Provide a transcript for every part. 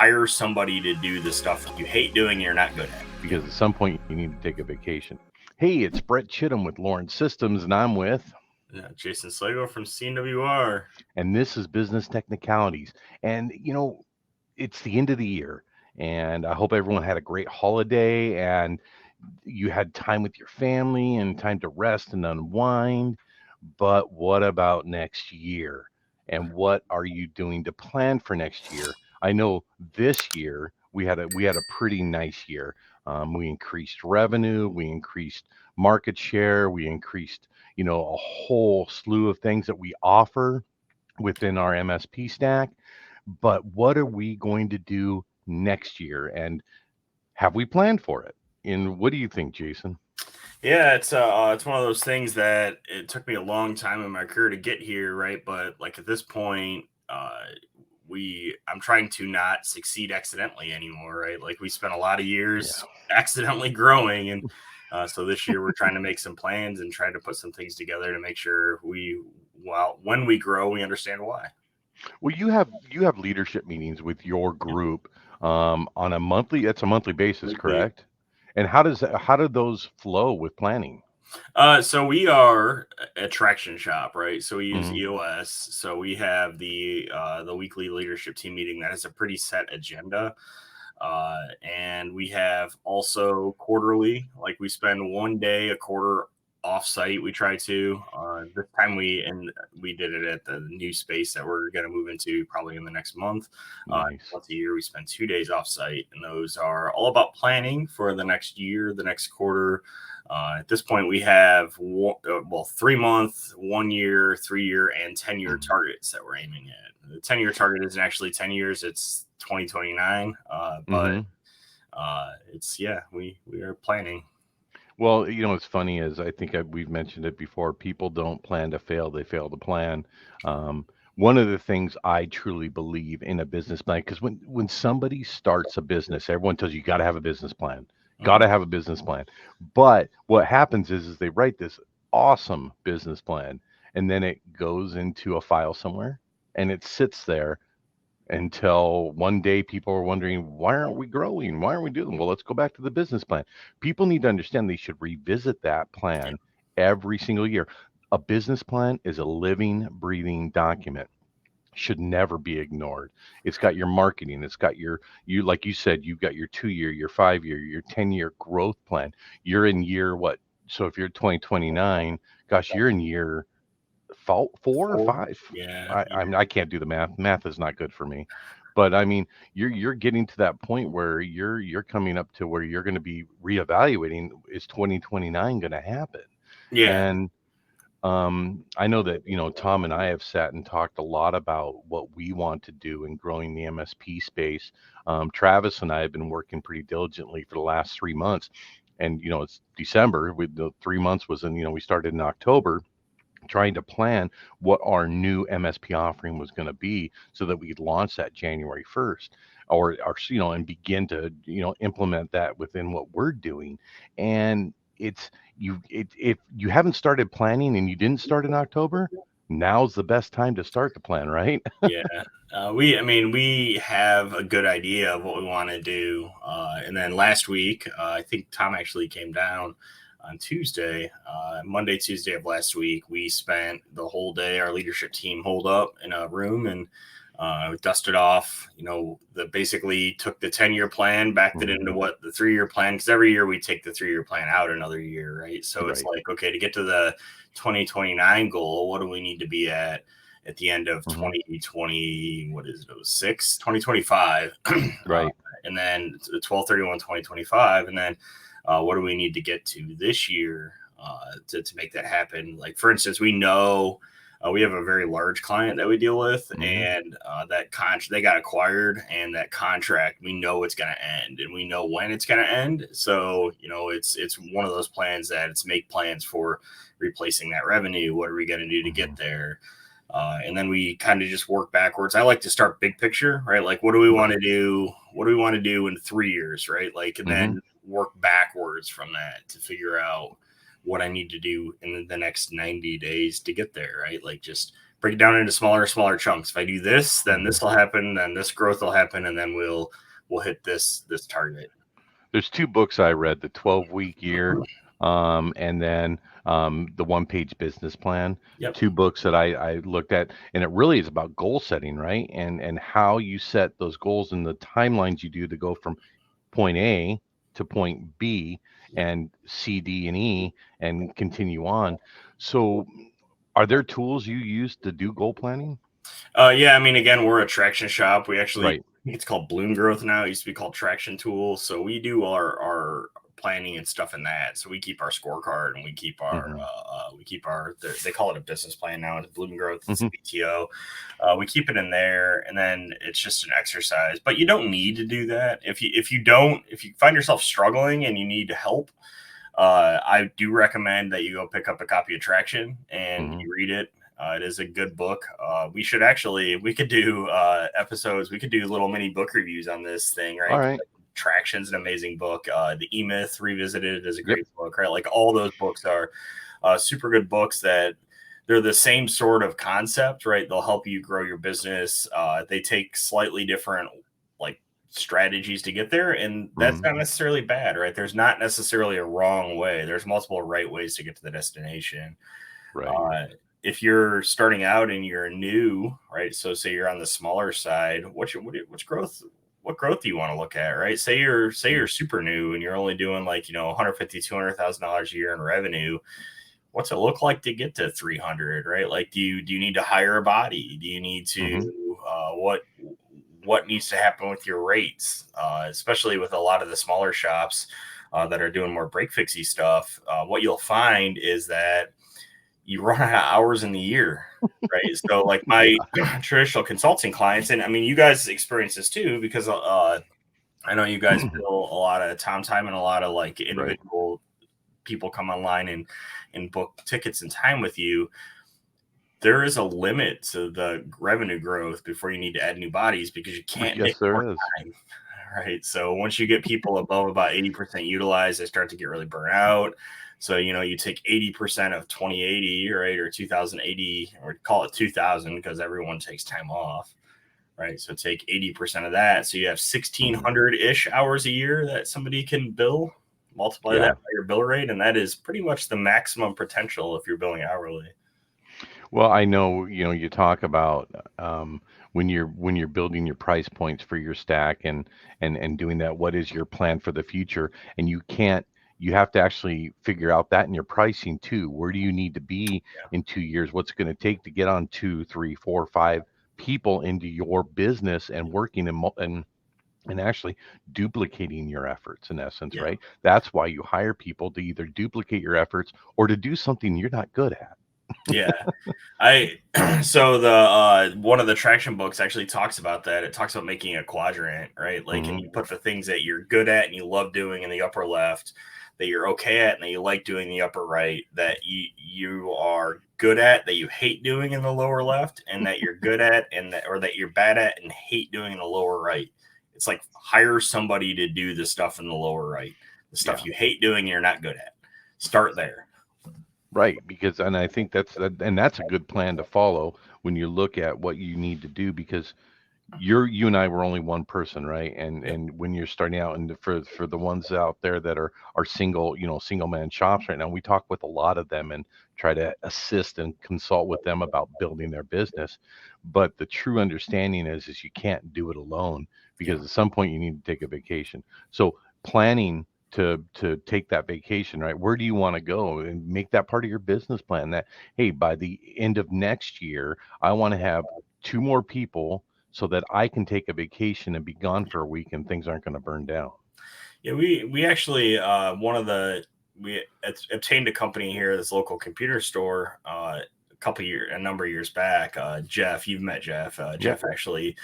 hire somebody to do the stuff you hate doing and you're not good at. Because at some point you need to take a vacation. Hey, it's Brett Chittum with Lawrence Systems, and I'm with, Jason Slago from CNWR. and this is Business Technicalities. And, it's the end of the year, and I hope everyone had a great holiday and you had time with your family and time to rest and unwind. But what about next year? And what are you doing to plan for next year? I know this year we had a pretty nice year. We increased revenue, we increased market share, we increased a whole slew of things that we offer within our MSP stack. But what are we going to do next year? And have we planned for it? And what do you think, Jason? Yeah, it's one of those things that it took me a long time in my career to get here, right? But like at this point, I'm trying to not succeed accidentally anymore, right? Like we spent a lot of years accidentally growing, and so this year we're trying to make some plans and try to put some things together to make sure when we grow, we understand why. Well, you have leadership meetings with your group on a monthly. It's a monthly basis, correct? And how do those flow with planning? So we are a traction shop, right? So we use Hmm. EOS. So we have the weekly leadership team meeting that has a pretty set agenda. And we have also quarterly, like we spend one day a quarter offsite. We try to. This time we did it at the new space that we're going to move into probably in the next month. Nice. Once a year, we spend 2 days offsite, and those are all about planning for the next year, the next quarter. At this point, we have 3 month, 1 year, 3 year, and 10 year Mhm. targets that we're aiming at. The 10 year target isn't actually 10 years; it's 2029. But Mhm. we are planning. Well, what's funny is I think we've mentioned it before. People don't plan to fail; they fail to plan. Um, One of the things I truly believe in a business plan, because when somebody starts a business, everyone tells you, you got to have a business plan. Got Mhm. to have a business plan. But what happens is they write this awesome business plan, and then it goes into a file somewhere, and it sits there until one day people are wondering, why aren't we growing? Why aren't we doing? Well, let's go back to the business plan. People need to understand they should revisit that plan every single year. A business plan is a living, breathing document. Should never be ignored. It's got your marketing. It's got you like you said, you've got your 2 year, your 5 year, your 10 year growth plan. You're in year what? So if you're 2029, gosh, you're in year four or Four. five. Yeah. I can't do the math. Math is not good for me. But I mean, you're getting to that point where you're coming up to where you're going to be reevaluating, is 2029 going to happen? Yeah. And I know that Tom and I have sat and talked a lot about what we want to do in growing the MSP space. Travis and I have been working pretty diligently for the last 3 months, and it's December. The 3 months was in, we started in October, trying to plan what our new MSP offering was going to be so that we could launch that January 1st, or and begin to implement that within what we're doing. And it's if you haven't started planning and you didn't start in October, now's the best time to start the plan, right? Yeah. We have a good idea of what we want to do. And then last week, I think Tom actually came down on Tuesday, Monday, Tuesday of last week. We spent the whole day, our leadership team holed up in a room and dusted off, basically took the 10-year plan, backed it into Mhm. what the 3 year plan, because every year we take the 3 year plan out another year, right? So it's Right. like, okay, to get to the 2029 goal, what do we need to be at the end of Hmm. 2020, what is it, 06, 2025, Right. and then 12/31/2025, and then what do we need to get to this year to make that happen? Like, for instance, we know we have a very large client that we deal with, Hmm. and they got acquired, and that contract, we know it's going to end, and we know when it's going to end. So it's one of those plans that it's make plans for replacing that revenue. What are we going to do to Hmm. get there? And then we kind of just work backwards. I like to start big picture, right? Like, what do we want Right. to do? What do we want to do in 3 years, right? Like, and Hmm. then work backwards from that to figure out what I need to do in the next 90 days to get there, right? Like, just break it down into smaller chunks. If I do this, then Mhm. this will happen, then this growth will happen, and then we'll hit this target. There's two books I read: the 12-week year, and then the one-page business plan. Yep. Two books that I looked at, and it really is about goal setting, right? And how you set those goals and the timelines you do to go from point A to point B and C, D, and E, and continue on. So, are there tools you use to do goal planning? Yeah, I mean, again, we're a traction shop. We actually, Right. I think it's called Bloom Growth now. It used to be called Traction Tools. So we do our planning and stuff in that. So we keep our scorecard and Hmm. we keep our they call it a business plan now. It's Bloom Growth. It's a Hmm. BTO. We keep it in there, and then it's just an exercise. But you don't need to do that if you find yourself struggling and you need help. I do recommend that you go pick up a copy of Traction and Hmm. you read it. It is a good book. We could do episodes. We could do little mini book reviews on this thing, All right? right. Traction's an amazing book. The E Myth Revisited is a Yep. great book, right? Like all those books are super good books that they're the same sort of concept, right? They'll help you grow your business. They take slightly different like strategies to get there, and that's Hmm. not necessarily bad, right? There's not necessarily a wrong way. There's multiple right ways to get to the destination. Right. Uh, if you're starting out and you're new, right? So say you're on the smaller side, what's growth? What growth do you want to look at, right? Say Mm. you're super new and you're only doing like 150, $200,000 a year in revenue. What's it look like to get to 300, right? Like, do you need to hire a body? Do you need Hmm. to what needs to happen with your rates, especially with a lot of the smaller shops that are doing more break fixy stuff? What you'll find is that you run out of hours in the year, right? So, like my Yeah. traditional consulting clients, and I mean, you guys experience this too, because I know you guys bill a lot of time and a lot of like Right. individual people come online and book tickets and time with you. There is a limit to the revenue growth before you need to add new bodies because you can't make Yes, more there is. time. Right. So once you get people above about 80% utilized, they start to get really burnt out. So, you take 80% of 2080, right, or 2080, or call it 2000 because everyone takes time off, right? So take 80% of that. So you have Hmm. 1600 ish hours a year that somebody can bill. Multiply that Yeah. by your bill rate, and that is pretty much the maximum potential if you're billing hourly. Well, I know, you talk about when you're building your price points for your stack and doing that, what is your plan for the future? And you have to actually figure out that in your pricing too. Where do you need to be Yeah. in 2 years? What's it going to take to get on two, three, four, five people into your business and working and actually duplicating your efforts in essence, Yeah. right? That's why you hire people to either duplicate your efforts or to do something you're not good at. Yeah. I so the one of the traction books actually talks about that. It talks about making a quadrant, right? Like, and Hmm. you put the things that you're good at and you love doing in the upper left, that you're okay at and that you like doing in the upper right, that you are good at, that you hate doing in the lower left, and that you're good at and that or that you're bad at and hate doing in the lower right. It's like hire somebody to do the stuff in the lower right, the stuff Yeah. you hate doing and you're not good at. Start there. Right, because and I think that's a good plan to follow when you look at what you need to do because you and I were only one person, right? And Yep. and when you're starting out and for the ones out there that are single, single man shops right now, we talk with a lot of them and try to assist and consult with them about building their business. But the true understanding is you can't do it alone Yeah. because at some point you need to take a vacation. So planning to take that vacation, right? Where do you want to go and make that part of your business plan that, hey, by the end of next year, I want to have two more people so that I can take a vacation and be gone for a week and things aren't going to burn down. Yeah, we actually one of the we obtained a company here, this local computer store, a number of years back. Jeff, you've met Jeff. Yep. Jeff actually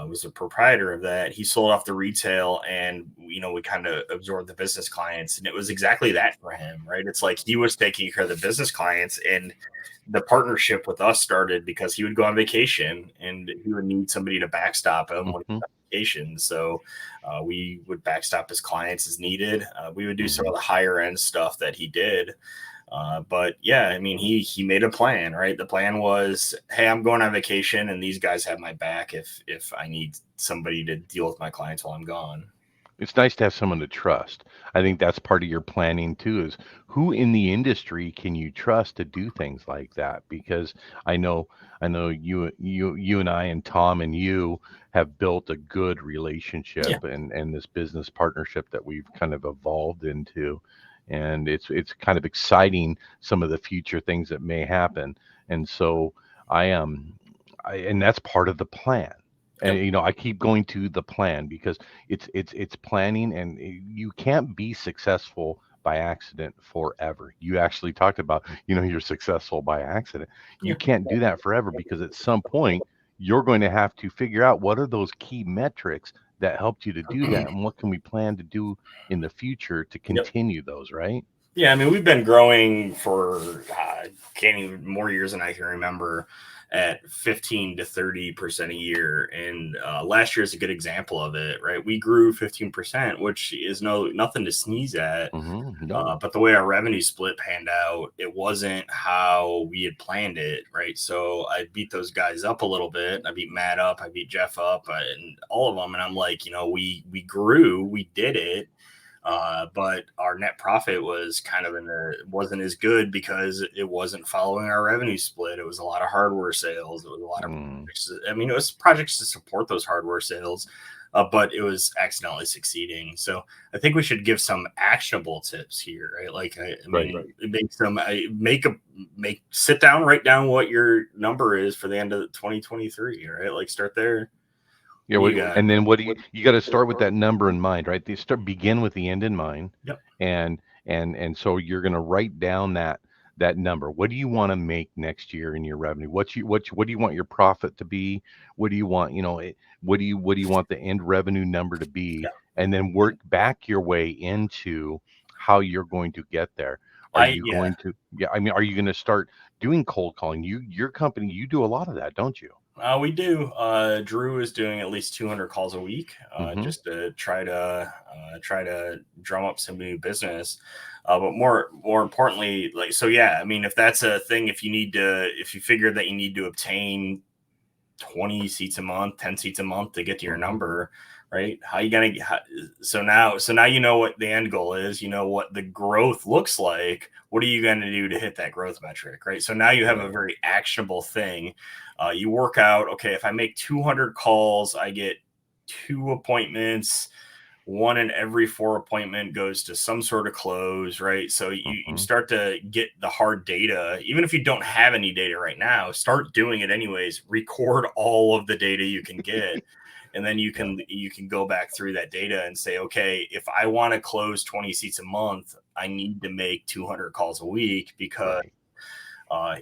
was a proprietor of that. He sold off the retail, and we kind of absorbed the business clients, and it was exactly that for him, right? It's like he was taking care of the business clients, and the partnership with us started because he would go on vacation and he would need somebody to backstop him when he Hmm. was on vacation. So we would backstop his clients as needed. We would do some Hmm. of the higher end stuff that he did. But yeah, I mean, he made a plan, right? The plan was, hey, I'm going on vacation, and these guys have my back if I need somebody to deal with my clients while I'm gone. It's nice to have someone to trust. I think that's part of your planning too, is who in the industry can you trust to do things like that? Because I know you and I and Tom and you have built a good Yeah. relationship and this business partnership that we've kind of evolved into. And it's kind of exciting some of the future things that may happen. And so I and that's part of the plan. And Yep. I keep going to the plan because it's planning, and you can't be successful by accident forever. You actually talked about, you're successful by accident. You Yeah. can't do that forever because at some point you're going to have to figure out what are those key metrics that helped you to do that, and what can we plan to do in the future to Yep. continue those, right? Yeah, I mean, we've been growing for can't even more years than I can remember, at 15 to 30% a year, and last year is a good example of it. Right, we grew 15%, which is nothing to sneeze at. No. But the way our revenue split panned out, it wasn't how we had planned it. Right, so I beat those guys up a little bit. I beat Matt up, I beat Jeff up, and all of them, and I'm like, we grew, we did it, but our net profit was kind of wasn't as good because it wasn't following our revenue split. It was a lot of hardware sales. It was a lot of Mm, projects. I mean, it was projects to support those hardware sales, but it was accidentally succeeding. So I think we should give some actionable tips here, right? Like, I right. mean, make some, sit down, write down what your number is for the end of 2023, right? Like, start there. Yeah, What do you got? and then what do you got to start with that number in mind, right? They start begin with the end in mind, Yep. and so you're going to write down that number. What do you want to make next year in your revenue? What do you want your profit to be? What do you want, what do you want the end revenue number to be? Yeah. And then work back your way into how you're going to get there. Are you Yeah. going to, yeah, I mean, are you going to start doing cold calling? Your company, you do a lot of that, don't you? We do. Drew is doing at least 200 calls a week, Mm-hmm. just to try to drum up some new business. But more importantly, like, so yeah, I mean, if that's a thing, if you figure that you need to obtain 20 seats a month, 10 seats a month to get to your Mm-hmm. number, right? How you gonna so now you know what the end goal is, you know what the growth looks like. What are you going to do to hit that growth metric, right? So now you have a Right. very actionable thing. You work out, okay, if I make 200 calls, I get 2 appointments. One in every 4 appointment goes to some sort of close, right? So you Mm-hmm. start to get the hard data. Even if you don't have any data right now, start doing it anyways. Record all of the data you can get, and then you Yeah. can go back through that data and say, okay, if I want to close 20 seats a month, I need to make 200 calls a week, because Right.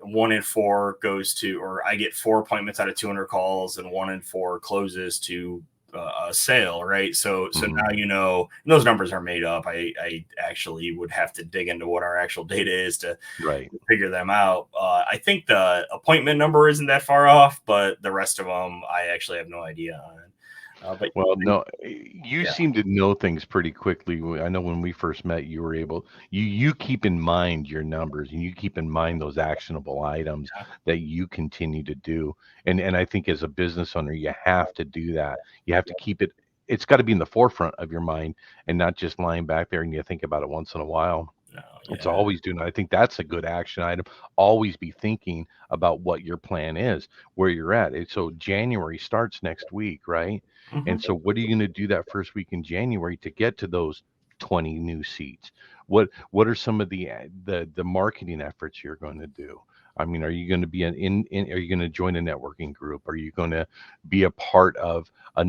1 in 4 goes to, or I get 4 appointments out of 200 calls, and 1 in 4 closes to a sale, right? So Mhm. now those numbers are made up. I actually would have to dig into what our actual data is to Right. figure them out. I think the appointment number isn't that far off, but the rest of them I actually have no idea on. But Well, no, you yeah, seem to know things pretty quickly. I know when we first met, you were able, you keep in mind your numbers, and you keep in mind those actionable items that you continue to do. And I think as a business owner, you have to do that. You have to keep it. It's got to be in the forefront of your mind, and not just lying back there and you think about it once in a while. no, It's yeah, always doing. I think that's a good action item. Always be thinking about what your plan is, where you're at. So January starts next week, right? hmm And so what are you going to do that first week in January to get to those 20 new seats? What are some of the marketing efforts you're going to do? I mean, are you going to be are you going to join a networking group? Are you going to be a part of a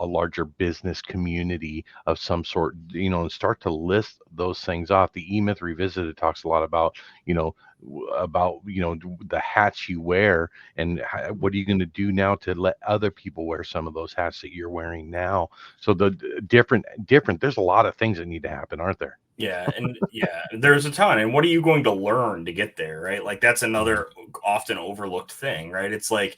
larger business community of some sort, and start to list those things off? The E-Myth Revisited talks a lot about, the hats you wear, and what are you going to do now to let other people wear some of those hats that you're wearing now? So the different, there's a lot of things that need to happen, aren't there? Yeah, there's a ton. And what are you going to learn to get there, right? Like that's another often overlooked thing, right? It's like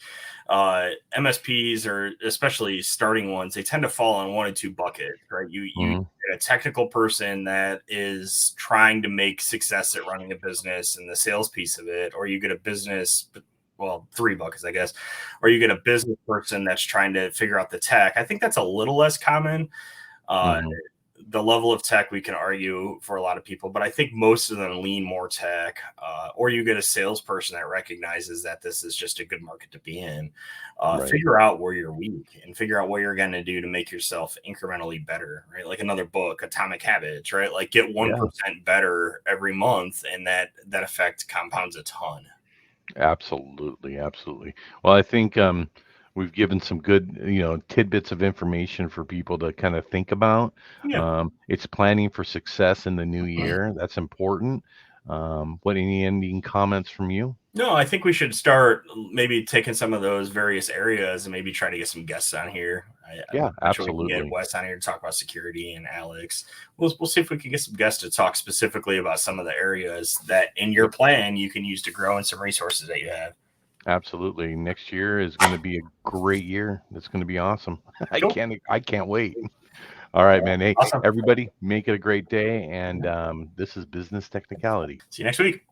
MSPs or especially starting ones, they tend to fall in one or two buckets, right? You Hmm. get a technical person that is trying to make success at running a business and the sales piece of it, or you get a business, well, three buckets, I guess, or you get a business person that's trying to figure out the tech. I think that's a little less common. Uh, Hmm. the level of tech we can argue for a lot of people, but I think most of them lean more tech. Or you get a salesperson that recognizes that this is just a good market to be in. Right. Figure out where you're weak and figure out what you're going to do to make yourself incrementally better, right? Like another book, Atomic Habits, right? Like get Yeah. 1% better every month, and that effect compounds a ton. Absolutely, absolutely. Well, I think we've given some good, tidbits of information for people to kind of think about. Yeah. It's planning for success in the new year. That's important. What any ending comments from you? No, I think we should start maybe taking some of those various areas and maybe try to get some guests on here. I'm Yeah, not sure we can get absolutely. Wes on here to talk about security and Alex. We'll see if we can get some guests to talk specifically about some of the areas that in your plan you can use to grow and some resources that you have. Absolutely. Next year is going to be a great year. It's going to be awesome. Cool. I can't wait. All right, man. Hey, Awesome. everybody, make it a great day. And this is Business Technicalities. See you next week.